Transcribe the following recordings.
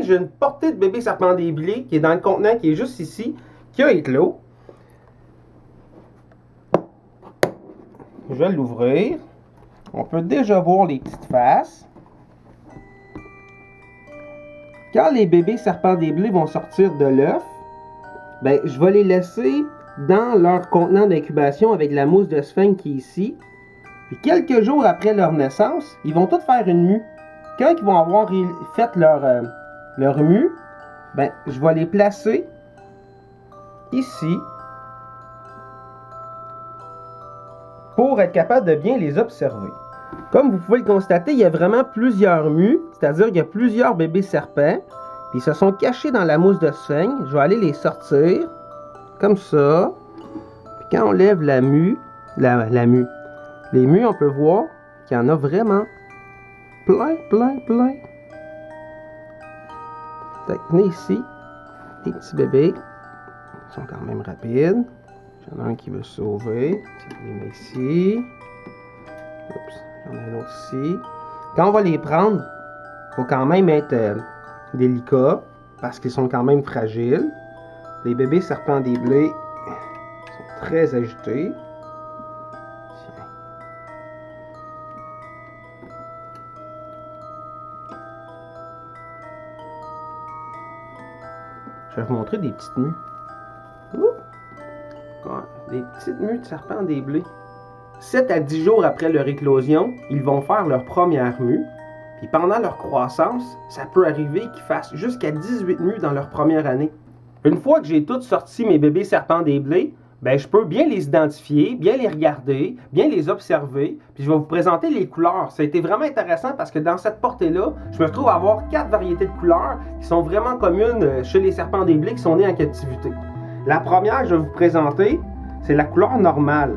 j'ai une portée de bébés serpents des blés qui est dans le contenant qui est juste ici, qui a éclos. Je vais l'ouvrir. On peut déjà voir les petites faces. Quand les bébés serpents des blés vont sortir de l'œuf, ben, je vais les laisser dans leur contenant d'incubation avec la mousse de sphinx qui est ici. Puis quelques jours après leur naissance, ils vont tous faire une mue. Quand ils vont avoir fait leur mue, ben, je vais les placer ici pour être capable de bien les observer. Comme vous pouvez le constater, il y a vraiment plusieurs mues, c'est-à-dire qu'il y a plusieurs bébés serpents, puis ils se sont cachés dans la mousse de sphinx. Je vais aller les sortir, comme ça. Puis quand on lève la mue, les mues, on peut voir qu'il y en a vraiment plein. Tenez ici, les petits bébés, ils sont quand même rapides. J'en ai un qui veut se sauver, je les mets ici. Oups, j'en ai un autre ici. Quand on va les prendre, il faut quand même être délicat parce qu'ils sont quand même fragiles. Les bébés serpents des blés sont très agités. Tiens. Je vais vous montrer des petites mues. Des petites mues de serpents des blés. 7 à 10 jours après leur éclosion, ils vont faire leur première mue. Puis pendant leur croissance, ça peut arriver qu'ils fassent jusqu'à 18 mues dans leur première année. Une fois que j'ai toutes sorti mes bébés serpents des blés, ben je peux bien les identifier, bien les regarder, bien les observer. Puis je vais vous présenter les couleurs. Ça a été vraiment intéressant parce que dans cette portée-là, je me retrouve à avoir 4 variétés de couleurs qui sont vraiment communes chez les serpents des blés qui sont nés en captivité. La première que je vais vous présenter, c'est la couleur normale.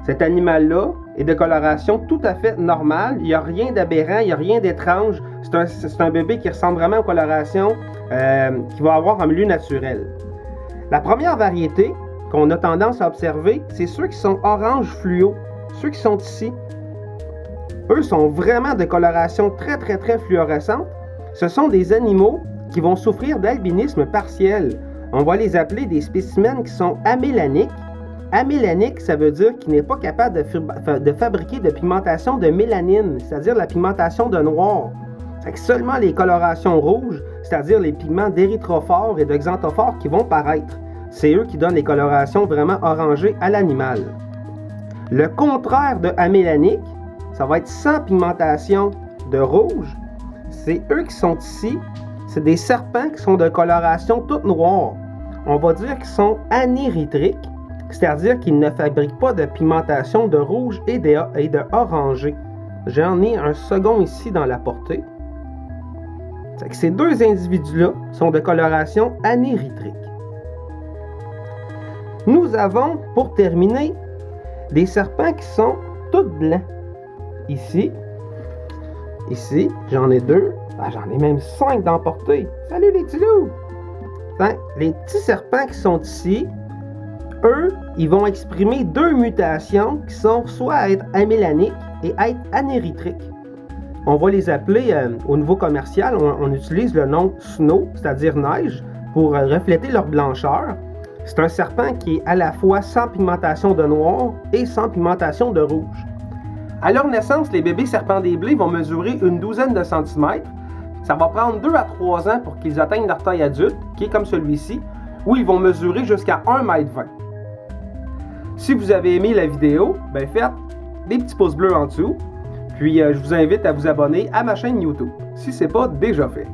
Cet animal-là est de coloration tout à fait normale. Il n'y a rien d'aberrant, il n'y a rien d'étrange. C'est un bébé qui ressemble vraiment aux colorations qu'il va avoir en milieu naturel. La première variété qu'on a tendance à observer, c'est ceux qui sont orange fluo. Ceux qui sont ici. Eux sont vraiment de coloration très fluorescente. Ce sont des animaux qui vont souffrir d'albinisme partiel. On va les appeler des spécimens qui sont amélaniques. Amélanique, ça veut dire qu'il n'est pas capable de fabriquer de pigmentation de mélanine, c'est-à-dire la pigmentation de noir. C'est que seulement les colorations rouges, c'est-à-dire les pigments d'érythrophore et de xanthophore qui vont paraître. C'est eux qui donnent les colorations vraiment orangées à l'animal. Le contraire de amélanique, ça va être sans pigmentation de rouge. C'est eux qui sont ici. C'est des serpents qui sont de coloration toute noire. On va dire qu'ils sont anérythriques. C'est-à-dire qu'ils ne fabriquent pas de pigmentation de rouge et de orangé. J'en ai un second ici dans la portée. C'est que ces deux individus-là sont de coloration anérythrique. Nous avons, pour terminer, des serpents qui sont tous blancs. Ici, j'en ai 2. Ben, j'en ai même 5 dans la portée. Salut les petits loups! Les petits serpents qui sont ici, eux, ils vont exprimer 2 mutations qui sont soit être amélaniques et être anérythriques. On va les appeler, au niveau commercial, on utilise le nom snow, c'est-à-dire neige, pour refléter leur blancheur. C'est un serpent qui est à la fois sans pigmentation de noir et sans pigmentation de rouge. À leur naissance, les bébés serpents des blés vont mesurer une douzaine de centimètres. Ça va prendre 2 à 3 ans pour qu'ils atteignent leur taille adulte, qui est comme celui-ci, où ils vont mesurer jusqu'à 1,20 m. Si vous avez aimé la vidéo, ben faites des petits pouces bleus en dessous. Puis je vous invite à vous abonner à ma chaîne YouTube, si ce n'est pas déjà fait.